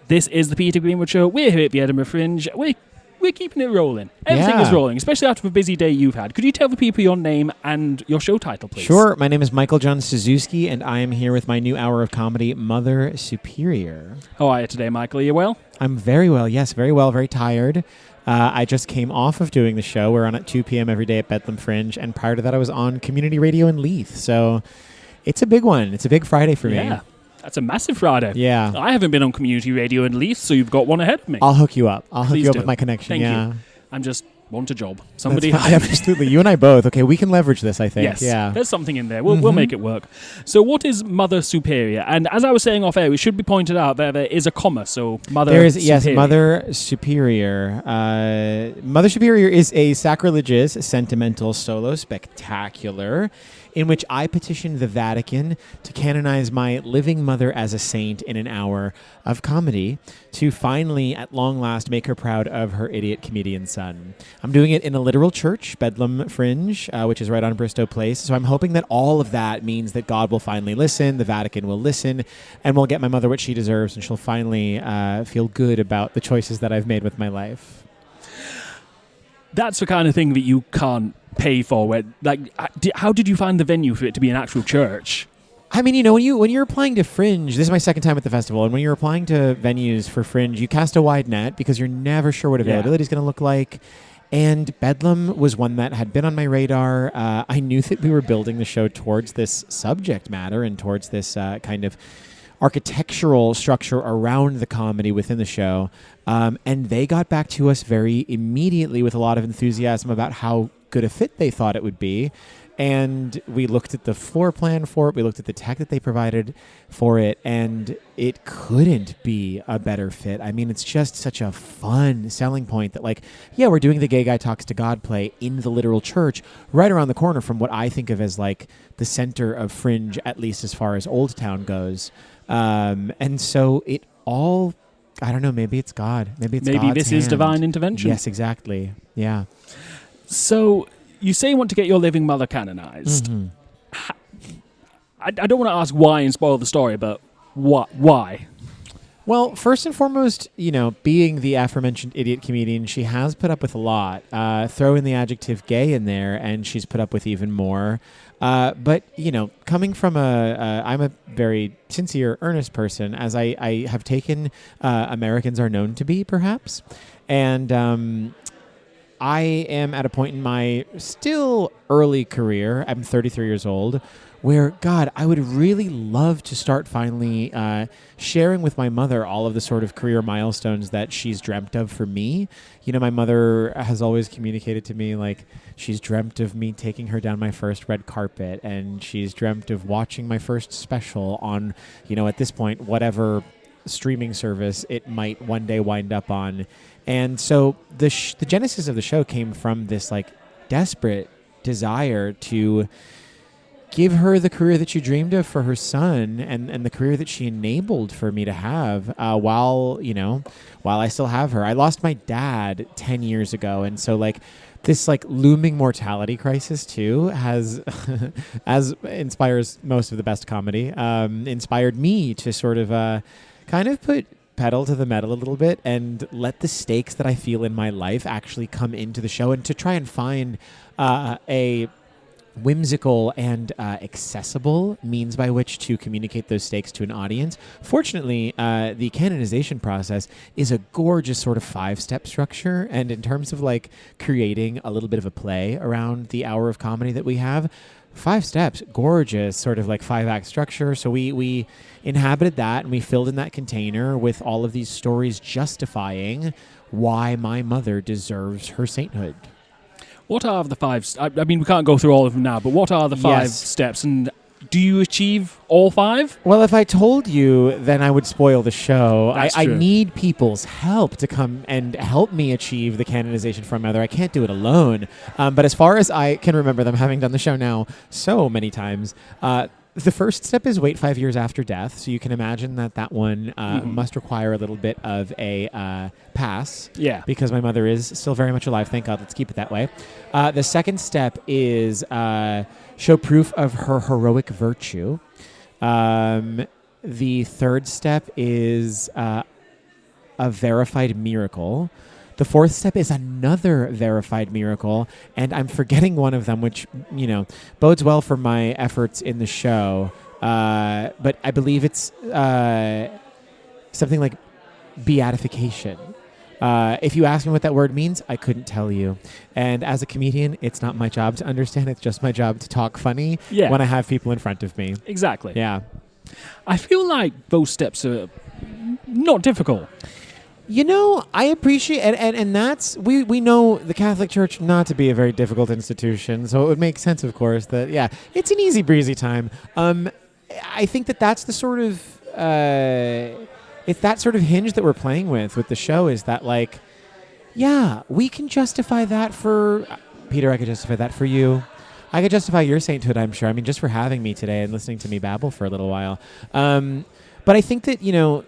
This is the Peter Greenwood Show. We're here at the Edinburgh Fringe. We're keeping it rolling. Everything is rolling, especially after the busy day you've had. Could you tell the people your name and your show title, please? Sure. My name is Michael John Ciszewski, and I am here with my new hour of comedy, Mother Superior. How are you today, Michael? Are you well? I'm very well, yes. Very well, very tired. I just came off of doing the show. We're on at 2 p.m. every day at Bedlam Fringe, and prior to that I was on community radio in Leith. So it's a big one. It's a big Friday for me. Yeah. That's a massive Friday. Yeah. I haven't been on community radio in Leith, so you've got one ahead of me. I'll hook you up. I'll hook you up do. with my connection. Thank yeah. you. I'm just want a job. Somebody absolutely. You and I both. Okay, we can leverage this, I think. Yes. Yeah. There's something in there. We'll make it work. So what is Mother Superior? And as I was saying off air, it should be pointed out there is a comma, so Mother There is, Superior. yes, Mother Superior. Mother Superior is a sacrilegious, sentimental solo spectacular in which I petitioned the Vatican to canonize my living mother as a saint in an hour of comedy to finally, at long last, make her proud of her idiot comedian son. I'm doing it in a literal church, Bedlam Fringe, which is right on Bristow Place. So I'm hoping that all of that means that God will finally listen, the Vatican will listen, and we'll get my mother what she deserves, and she'll finally feel good about the choices that I've made with my life. That's the kind of thing that you can't pay for. How did you find the venue for it to be an actual church? I mean, when you're applying to Fringe, this is my second time at the festival, and when you're applying to venues for Fringe, you cast a wide net because you're never sure what availability is going to look like. And Bedlam was one that had been on my radar. I knew that we were building the show towards this subject matter and towards this kind of architectural structure around the comedy within the show. And they got back to us very immediately with a lot of enthusiasm about how good a fit they thought it would be. And we looked at the floor plan for it. We looked at the tech that they provided for it, and it couldn't be a better fit. I mean, it's just such a fun selling point that, we're doing the Gay Guy Talks to God play in the literal church right around the corner from what I think of as, the center of Fringe, at least as far as Old Town goes. And so it all, I don't know, maybe it's God. Maybe God's this hand. is divine intervention. Yes, exactly. Yeah. So you say you want to get your living mother canonized. Mm-hmm. I don't want to ask why and spoil the story, but why? Well, first and foremost, being the aforementioned idiot comedian, she has put up with a lot. Throw in the adjective gay in there, and she's put up with even more. But, coming from I'm a very sincere, earnest person, as I have taken Americans are known to be, perhaps. And I am at a point in my still early career, I'm 33 years old, where, God, I would really love to start finally sharing with my mother all of the sort of career milestones that she's dreamt of for me. My mother has always communicated to me, she's dreamt of me taking her down my first red carpet, and she's dreamt of watching my first special on, at this point, whatever streaming service it might one day wind up on. And so the genesis of the show came from this desperate desire to give her the career that she dreamed of for her son, and the career that she enabled for me to have while I still have her. I lost my dad 10 years ago, and so this looming mortality crisis too has, as inspires most of the best comedy, inspired me to sort of kind of put pedal to the metal a little bit and let the stakes that I feel in my life actually come into the show, and to try and find a whimsical and accessible means by which to communicate those stakes to an audience. Fortunately, the canonization process is a gorgeous sort of 5-step structure, and in terms of creating a little bit of a play around the hour of comedy that we have, 5 steps, gorgeous sort of 5-act structure. So we inhabited that, and we filled in that container with all of these stories justifying why my mother deserves her sainthood. What are the 5? I mean, we can't go through all of them now, but what are the 5 steps, and do you achieve all 5? Well, if I told you, then I would spoil the show. I true. need people's help to come and help me achieve the canonization for my mother. I can't do it alone. But as far as I can remember them, having done the show now so many times, the first step is wait 5 years after death. So you can imagine that one must require a little bit of a pass. Yeah. Because my mother is still very much alive. Thank God. Let's keep it that way. The second step is show proof of her heroic virtue. The third step is a verified miracle. The fourth step is another verified miracle, and I'm forgetting one of them, which, bodes well for my efforts in the show. But I believe it's something like beatification. If you ask me what that word means, I couldn't tell you. And as a comedian, it's not my job to understand. It's just my job to talk funny when I have people in front of me. Exactly. Yeah. I feel like those steps are not difficult. I appreciate, and that's, we know the Catholic Church not to be a very difficult institution, so it would make sense, of course, that, it's an easy breezy time. I think that's the sort of, it's that sort of hinge that we're playing with the show, is that, like, we can justify that for, Peter, I could justify that for you. I could justify your sainthood, I'm sure. I mean, just for having me today and listening to me babble for a little while. But I think that,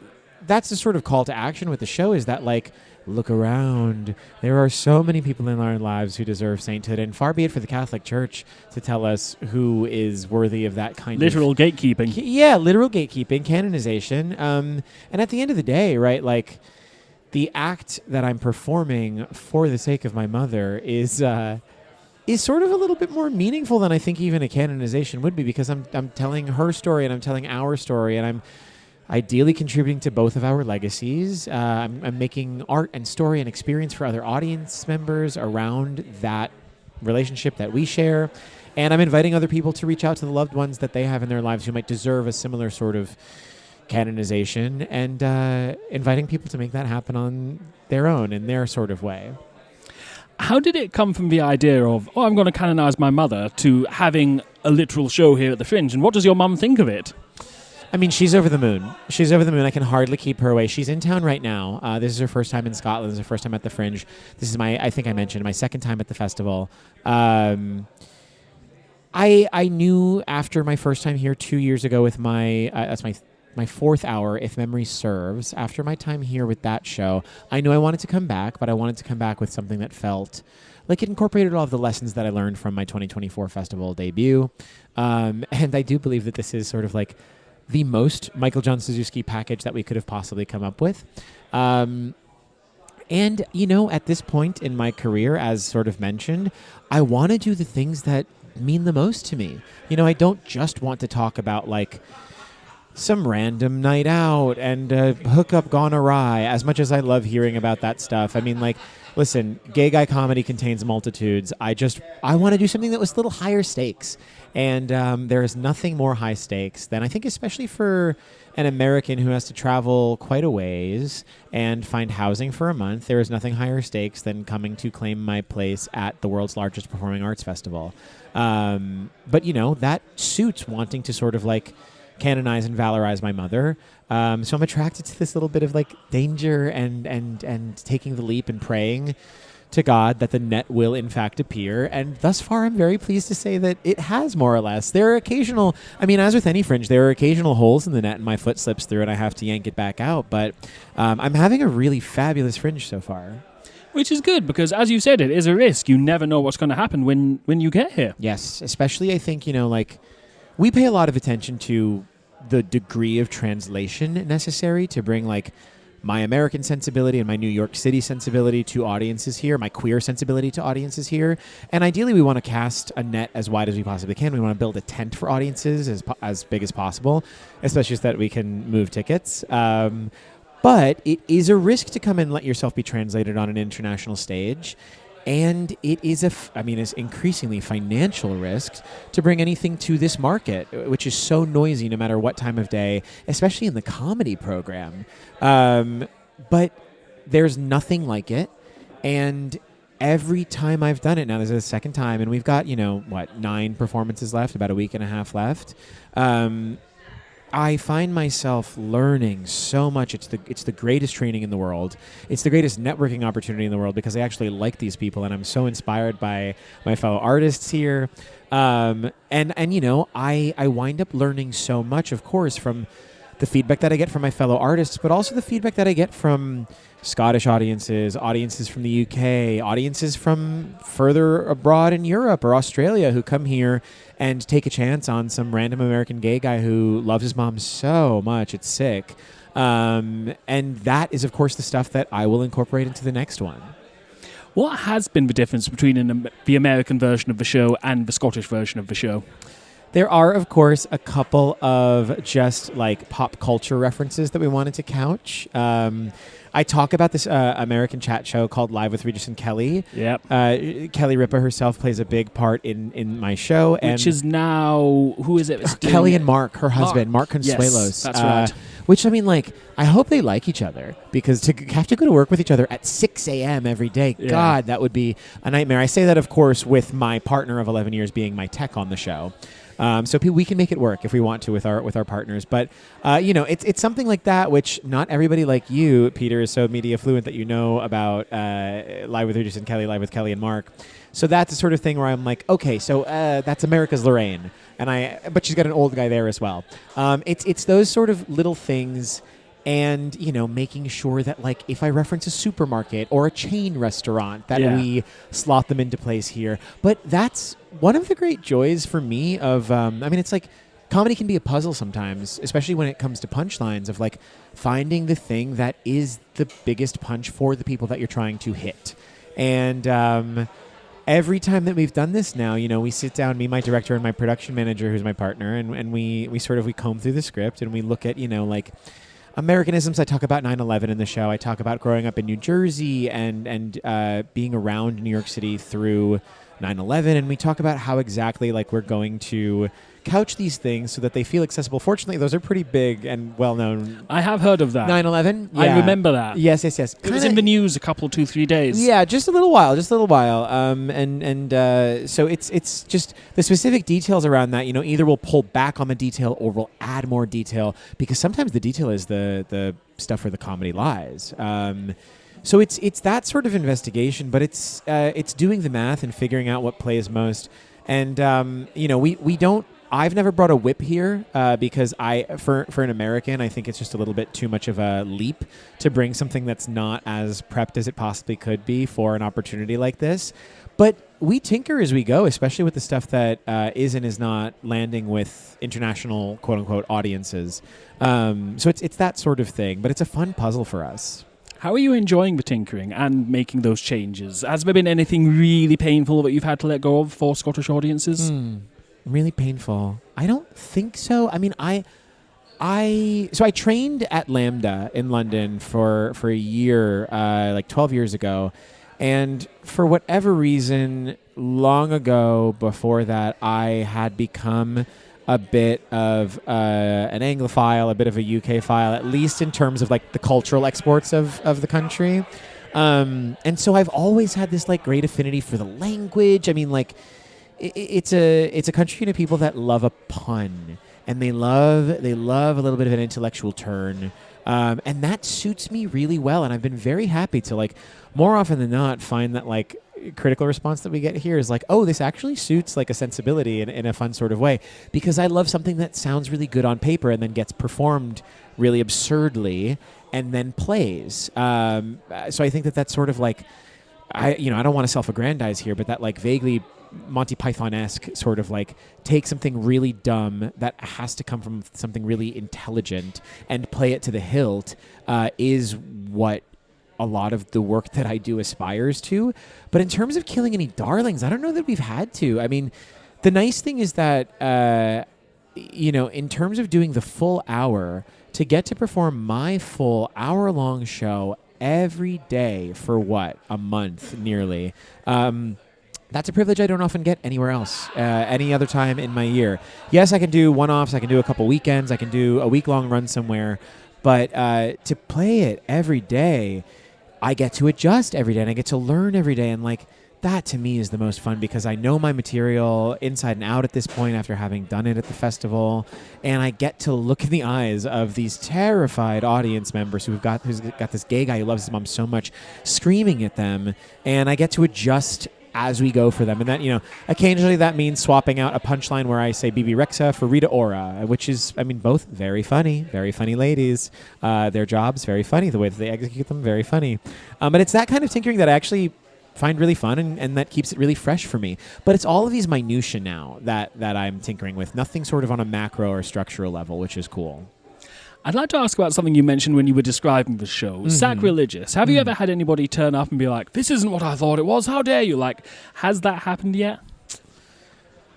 that's the sort of call to action with the show, is that, like, look around. There are so many people in our lives who deserve sainthood, and far be it for the Catholic Church to tell us who is worthy of that kind literal of... gatekeeping. Literal gatekeeping, canonization. And at the end of the day, right, like, the act that I'm performing for the sake of my mother is sort of a little bit more meaningful than I think even a canonization would be, because I'm telling her story and I'm telling our story, and I'm ideally contributing to both of our legacies. I'm making art and story and experience for other audience members around that relationship that we share. And I'm inviting other people to reach out to the loved ones that they have in their lives who might deserve a similar sort of canonization, and inviting people to make that happen on their own, in their sort of way. How did it come from the idea of, I'm going to canonize my mother, to having a literal show here at the Fringe? And what does your mum think of it? I mean, she's over the moon. She's over the moon. I can hardly keep her away. She's in town right now. This is her first time in Scotland. This is her first time at the Fringe. This is I think I mentioned, my second time at the festival. I knew after my first time here 2 years ago with that's my fourth hour, if memory serves, after my time here with that show, I knew I wanted to come back, but I wanted to come back with something that felt like it incorporated all of the lessons that I learned from my 2024 festival debut. And I do believe that this is sort of like the most Michael John Ciszewski package that we could have possibly come up with. And, at this point in my career, as sort of mentioned, I want to do the things that mean the most to me. I don't just want to talk about, like, some random night out and hookup gone awry, as much as I love hearing about that stuff. I mean, like, listen, gay guy comedy contains multitudes. I want to do something that was a little higher stakes. And there is nothing more high stakes than, I think, especially for an American who has to travel quite a ways and find housing for a month, there is nothing higher stakes than coming to claim my place at the world's largest performing arts festival. But, that suits wanting to sort of, like, canonize and valorize my mother. So I'm attracted to this little bit of, like, danger and taking the leap and praying to God that the net will in fact appear. And thus far, I'm very pleased to say that it has, more or less. There are occasional, as with any Fringe, there are occasional holes in the net and my foot slips through and I have to yank it back out. But I'm having a really fabulous Fringe so far. Which is good, because as you said, it is a risk. You never know what's going to happen when you get here. Yes, especially I think, like, we pay a lot of attention to the degree of translation necessary to bring, like, my American sensibility and my New York City sensibility to audiences here, my queer sensibility to audiences here. And ideally, we want to cast a net as wide as we possibly can. We want to build a tent for audiences as big as possible, especially so that we can move tickets. But it is a risk to come and let yourself be translated on an international stage. And it is it's increasingly financial risk to bring anything to this market, which is so noisy no matter what time of day, especially in the comedy program. But there's nothing like it. And every time I've done it, now this is the second time, and we've got, 9 performances left, about a week and a half left. I find myself learning so much. It's the greatest training in the world. It's the greatest networking opportunity in the world, because I actually like these people and I'm so inspired by my fellow artists here. I wind up learning so much, of course, from the feedback that I get from my fellow artists, but also the feedback that I get from Scottish audiences from the UK, audiences from further abroad in Europe or Australia who come here and take a chance on some random American gay guy who loves his mom so much it's sick. And that is, of course, the stuff that I will incorporate into the next one. What has been the difference between the American version of the show and the Scottish version of the show? There are, of course, a couple of just like pop culture references that we wanted to couch. I talk about this American chat show called Live with Regis and Kelly. Yep. Kelly Ripa herself plays a big part in my show. Which is now, who is it? Kelly and Mark, her husband, Mark Consuelos. Yes, that's right. Which, I mean, like, I hope they like each other, because to have to go to work with each other at 6 a.m. every day, God, that would be a nightmare. I say that, of course, with my partner of 11 years being my tech on the show. So we can make it work if we want to with our partners. But, it's something like that, which not everybody like you, Peter, is so media fluent that you know about Live with Regis and Kelly, Live with Kelly and Mark. So that's the sort of thing where I'm like, okay, so that's America's Lorraine. But she's got an old guy there as well. It's those sort of little things, and making sure that, like, if I reference a supermarket or a chain restaurant, that we slot them into place here. But that's one of the great joys for me of it's like comedy can be a puzzle sometimes, especially when it comes to punchlines, of like finding the thing that is the biggest punch for the people that you're trying to hit. And every time that we've done this now, we sit down, me, my director, and my production manager, who's my partner, and we comb through the script, and we look at, like, Americanisms. I talk about 9/11 in the show. I talk about growing up in New Jersey and being around New York City through 9/11, and we talk about how exactly, like, we're going to couch these things so that they feel accessible. Fortunately, those are pretty big and well-known. I have heard of that. 9/11? Yeah. I remember that. Yes. It was in the news a couple, 2-3 days. Yeah, just a little while. So it's just the specific details around that, either we'll pull back on the detail or we'll add more detail, because sometimes the detail is the stuff where the comedy lies. So it's that sort of investigation, but it's doing the math and figuring out what plays most. And we don't. I've never brought a whip here because for an American, I think it's just a little bit too much of a leap to bring something that's not as prepped as it possibly could be for an opportunity like this. But we tinker as we go, especially with the stuff that is and is not landing with international quote unquote audiences. So it's that sort of thing, but it's a fun puzzle for us. How are you enjoying the tinkering and making those changes? Has there been anything really painful that you've had to let go of for Scottish audiences? Really painful? I don't think so. I mean, I trained at Lambda in London for a year, like 12 years ago. And for whatever reason, long ago before that, I had become a bit of an Anglophile, a bit of a UK file, at least in terms of like the cultural exports of the country. And so I've always had this like great affinity for the language. I mean, like, it's a country of people that love a pun, and they love a little bit of an intellectual turn, and that suits me really well. And I've been very happy to, like, more often than not, find that, like, critical response that we get here is like, oh, this actually suits like a sensibility in a fun sort of way, because I love something that sounds really good on paper and then gets performed really absurdly and then plays. So I think that's sort of like, I don't want to self-aggrandize here, but that like vaguely Monty Python-esque sort of like take something really dumb that has to come from something really intelligent and play it to the hilt is what a lot of the work that I do aspires to. But in terms of killing any darlings, I don't know that we've had to. I mean, the nice thing is that, in terms of doing the full hour, to get to perform my full hour-long show every day for a month nearly, that's a privilege I don't often get anywhere else, any other time in my year. Yes, I can do one-offs, I can do a couple weekends, I can do a week-long run somewhere, but to play it every day, I get to adjust every day, and I get to learn every day, and like, that to me is the most fun, because I know my material inside and out at this point after having done it at the festival, and I get to look in the eyes of these terrified audience members who's got this gay guy who loves his mom so much screaming at them, and I get to adjust as we go for them. And that, occasionally that means swapping out a punchline where I say BB Rexa for Rita Ora, which is, both very funny ladies. Their jobs, very funny. The way that they execute them, very funny. But it's that kind of tinkering that I actually find really fun, and that keeps it really fresh for me. But it's all of these minutiae now that I'm tinkering with. Nothing sort of on a macro or structural level, which is cool. I'd like to ask about something you mentioned when you were describing the show, sacrilegious. Have you ever had anybody turn up and be like, this isn't what I thought it was, how dare you? Like, has that happened yet?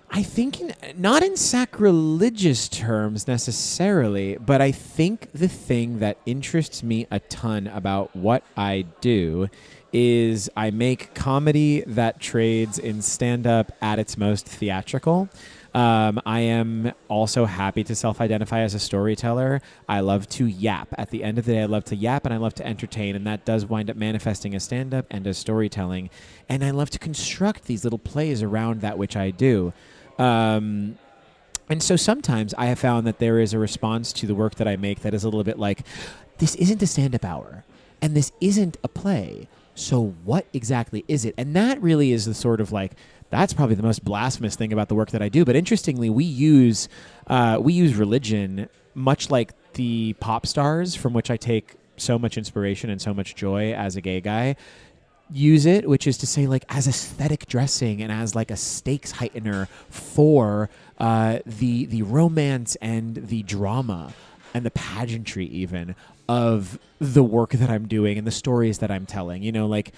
I think not in sacrilegious terms necessarily, but I think the thing that interests me a ton about what I do is I make comedy that trades in stand-up at its most theatrical. I am also happy to self-identify as a storyteller. I love to yap. At the end of the day, I love to yap and I love to entertain, and that does wind up manifesting as stand-up and as storytelling. And I love to construct these little plays around that which I do. And so sometimes I have found that there is a response to the work that I make that is a little bit like, this isn't a stand-up hour, and this isn't a play. So what exactly is it? And that really is the sort of like, that's probably the most blasphemous thing about the work that I do. But interestingly, we use religion much like the pop stars from which I take so much inspiration and so much joy as a gay guy. Use it, which is to say, like, as aesthetic dressing and as like a stakes heightener for the romance and the drama and the pageantry even of the work that I'm doing and the stories that I'm telling. You know, like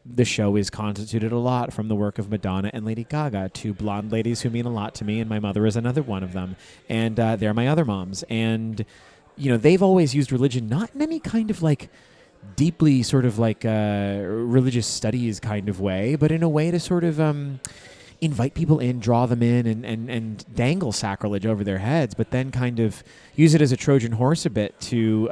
the show is constituted a lot from the work of Madonna and Lady Gaga, two blonde ladies who mean a lot to me, and my mother is another one of them. And they're my other moms. And, you know, they've always used religion not in any kind of like deeply sort of like religious studies kind of way, but in a way to sort of invite people in, draw them in, and dangle sacrilege over their heads, but then kind of use it as a Trojan horse a bit to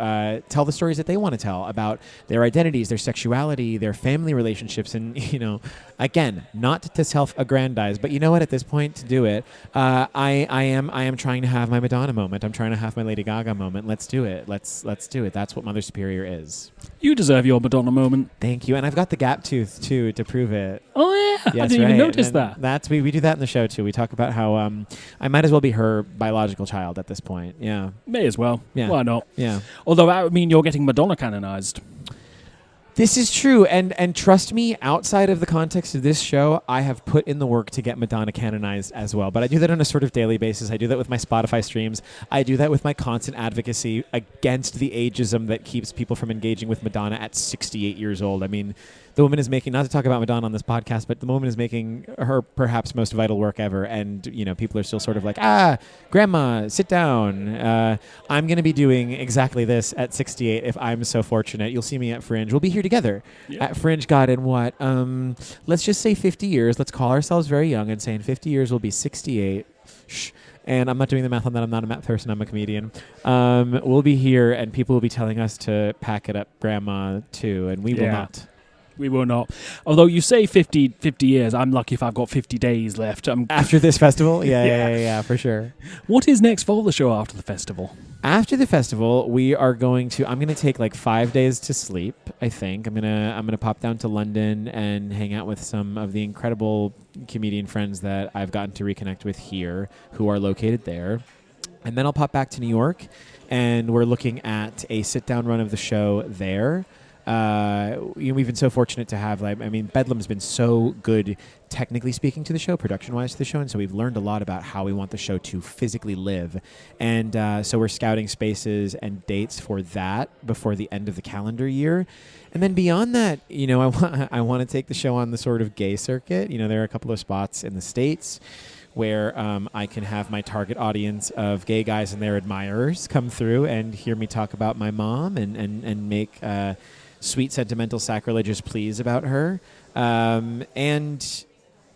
tell the stories that they want to tell about their identities, their sexuality, their family relationships, and, you know, again, not to self-aggrandize, but you know what? At this point, to do it, I am trying to have my Madonna moment. I'm trying to have my Lady Gaga moment. Let's do it. Let's do it. That's what Mother Superior is. You deserve your Madonna moment. Thank you, and I've got the gap tooth too to prove it. Oh yeah, yes, I didn't even notice that. That's we do that in the show too. We talk about how I might as well be her biological child at this point. Yeah, may as well. Yeah, why not? Yeah. Although that would mean you're getting Madonna canonized. This is true, and trust me, outside of the context of this show, I have put in the work to get Madonna canonized as well. But I do that on a sort of daily basis. I do that with my Spotify streams. I do that with my constant advocacy against the ageism that keeps people from engaging with Madonna at 68 years old. I mean, the woman is making, not to talk about Madonna on this podcast, but the woman is making her perhaps most vital work ever. And, you know, people are still sort of like, grandma, sit down. I'm going to be doing exactly this at 68 if I'm so fortunate. You'll see me at Fringe. We'll be here together at Fringe, God, in what? Let's just say 50 years. Let's call ourselves very young and say in 50 years we'll be 68. Shh. And I'm not doing the math on that. I'm not a math person. I'm a comedian. We'll be here and people will be telling us to pack it up, grandma, too. And we will not. We will not. Although you say 50 years, I'm lucky if I've got 50 days left. After this festival? Yeah, for sure. What is next for the show after the festival? After the festival, I'm going to take like 5 days to sleep, I think. I'm gonna pop down to London and hang out with some of the incredible comedian friends that I've gotten to reconnect with here who are located there. And then I'll pop back to New York, and we're looking at a sit-down run of the show there. We've been so fortunate to have, Bedlam's been so good, technically speaking, to the show, production-wise to the show, and so we've learned a lot about how we want the show to physically live. And so we're scouting spaces and dates for that before the end of the calendar year. And then beyond that, you know, I want to take the show on the sort of gay circuit. You know, there are a couple of spots in the States where I can have my target audience of gay guys and their admirers come through and hear me talk about my mom and make sweet, sentimental, sacrilegious pleas about her, and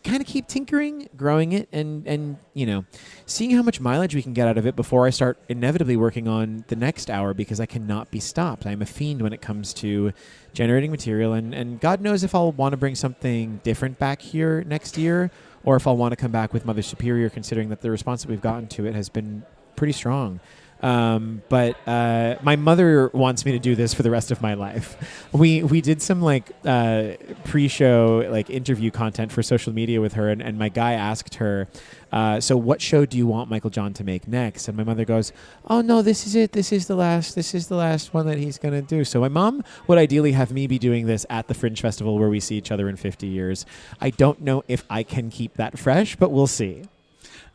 kind of keep tinkering, growing it, and you know, seeing how much mileage we can get out of it before I start inevitably working on the next hour, because I cannot be stopped. I'm a fiend when it comes to generating material, and God knows if I'll want to bring something different back here next year, or if I'll want to come back with Mother Superior, considering that the response that we've gotten to it has been pretty strong. But my mother wants me to do this for the rest of my life. We did some pre-show interview content for social media with her, and my guy asked her, so what show do you want Michael John to make next? And my mother goes, oh no, this is it. This is the last one that he's going to do. So my mom would ideally have me be doing this at the Fringe Festival where we see each other in 50 years. I don't know if I can keep that fresh, but we'll see.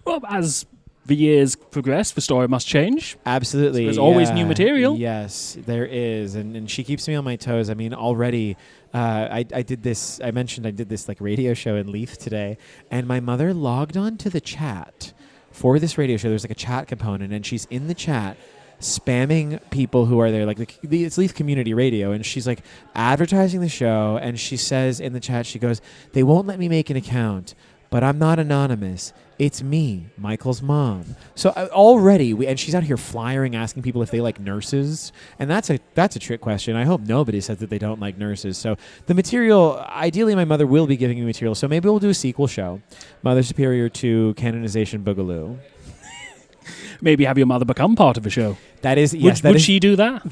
Well, as the years progress, the story must change. Absolutely. So there's always new material. Yes, there is. And she keeps me on my toes. I mean, already I did this. I mentioned I did this like radio show in Leith today, and my mother logged on to the chat for this radio show. There's like a chat component, and she's in the chat spamming people who are there, like it's Leith Community Radio, and she's like advertising the show, and she says in the chat, she goes, "They won't let me make an account, but I'm not anonymous. It's me, Michael's mom." So already, and she's out here flyering, asking people if they like nurses, and that's a trick question. I hope nobody says that they don't like nurses. So the material, ideally, my mother will be giving me material. So maybe we'll do a sequel show, Mother Superior to Canonization Boogaloo. Maybe have your mother become part of the show. That is, yes. Would she do that?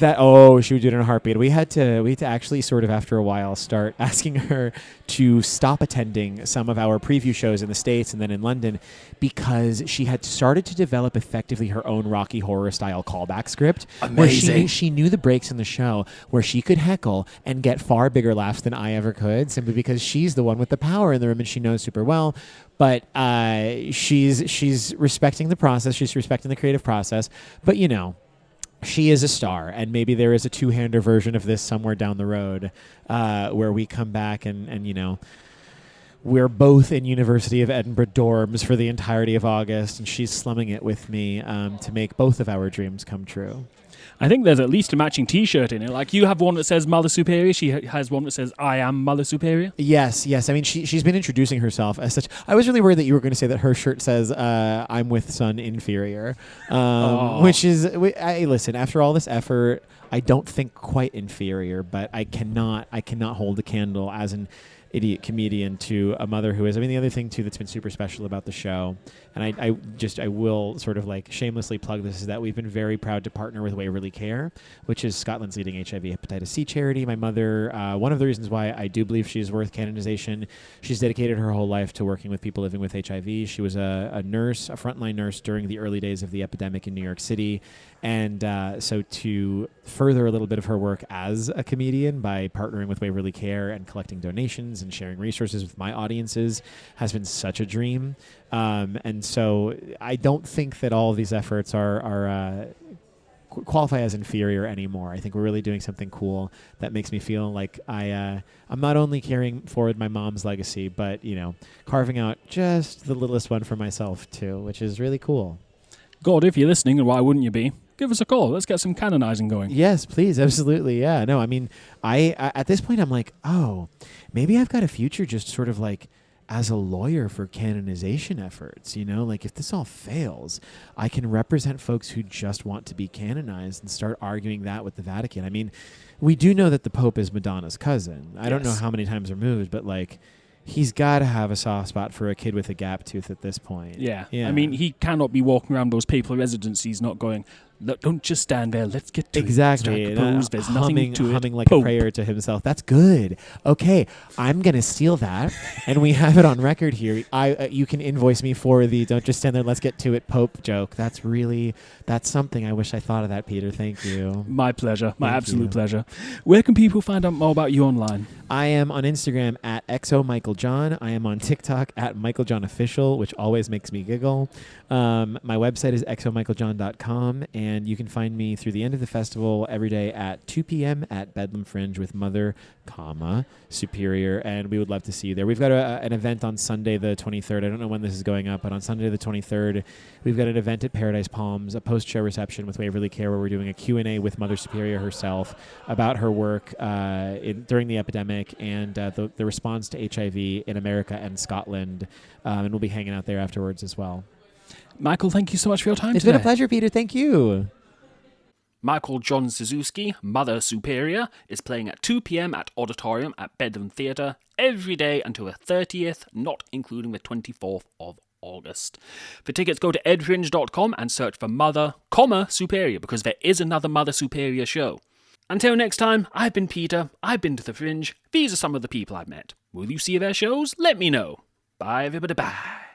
She would do it in a heartbeat. We had to actually sort of after a while start asking her to stop attending some of our preview shows in the States and then in London, because she had started to develop effectively her own Rocky Horror style callback script. Amazing. Where she knew the breaks in the show where she could heckle and get far bigger laughs than I ever could, simply because she's the one with the power in the room and she knows super well. But she's respecting the process. She's respecting the creative process. But, you know, she is a star, and maybe there is a two-hander version of this somewhere down the road where we come back and, you know, we're both in University of Edinburgh dorms for the entirety of August, and she's slumming it with me to make both of our dreams come true. I think there's at least a matching T-shirt in it. Like, you have one that says Mother Superior. She has one that says I am Mother Superior. Yes. I mean, she's been introducing herself as such. I was really worried that you were going to say that her shirt says I'm with Son Inferior, which is, listen, after all this effort, I don't think quite inferior, but I cannot hold a candle as an idiot comedian to a mother who is. I mean, the other thing too that's been super special about the show, and I will sort of like shamelessly plug this, is that we've been very proud to partner with Waverley Care, which is Scotland's leading HIV hepatitis C charity. My mother, one of the reasons why I do believe she's worth canonization, she's dedicated her whole life to working with people living with HIV. She was a nurse, a frontline nurse during the early days of the epidemic in New York City. And so to further a little bit of her work as a comedian by partnering with Waverley Care and collecting donations and sharing resources with my audiences has been such a dream. And so I don't think that all of these efforts are qualify as inferior anymore. I think we're really doing something cool that makes me feel like I'm not only carrying forward my mom's legacy, but, you know, carving out just the littlest one for myself too, which is really cool. God, if you're listening, and why wouldn't you be? Give us a call. Let's get some canonizing going. Yes, please. Absolutely. Yeah. No, I mean, I at this point, I'm like, oh, maybe I've got a future just sort of like as a lawyer for canonization efforts, you know, like if this all fails, I can represent folks who just want to be canonized and start arguing that with the Vatican. I mean, we do know that the Pope is Madonna's cousin. I don't know how many times removed, but like, he's got to have a soft spot for a kid with a gap tooth at this point. Yeah. I mean, he cannot be walking around those papal residencies not going, look, don't just stand there, let's get to exactly. it. Exactly. There's nothing to humming it. like Pope. a prayer to himself. That's good. Okay, I'm going to steal that, and we have it on record here. You can invoice me for the don't just stand there, let's get to it Pope joke. That's something. I wish I thought of that, Peter. Thank you. My pleasure. My absolute pleasure. Where can people find out more about you online? I am on Instagram at XOMichaelJohn. I am on TikTok at MichaelJohnOfficial, which always makes me giggle. My website is xomichaeljohn.com, and you can find me through the end of the festival every day at 2 p.m. at Bedlam Fringe with Mother, Superior, and we would love to see you there. We've got an event on Sunday the 23rd. I don't know when this is going up, but on Sunday the 23rd, we've got an event at Paradise Palms, a post-show reception with Waverley Care, where we're doing a Q&A with Mother Superior herself about her work during the epidemic and the response to HIV in America and Scotland, and we'll be hanging out there afterwards as well. Michael, thank you so much for your time It's today. been a pleasure, Peter. Thank you. Michael John Ciszewski, Mother Superior, is playing at 2 p.m. at Auditorium at Bedlam Theatre every day until the 30th, not including the 24th of August. For tickets, go to edfringe.com and search for Mother, Superior, because there is another Mother Superior show. Until next time, I've been Peter, I've been to the Fringe, these are some of the people I've met. Will you see their shows? Let me know. Bye everybody, bye.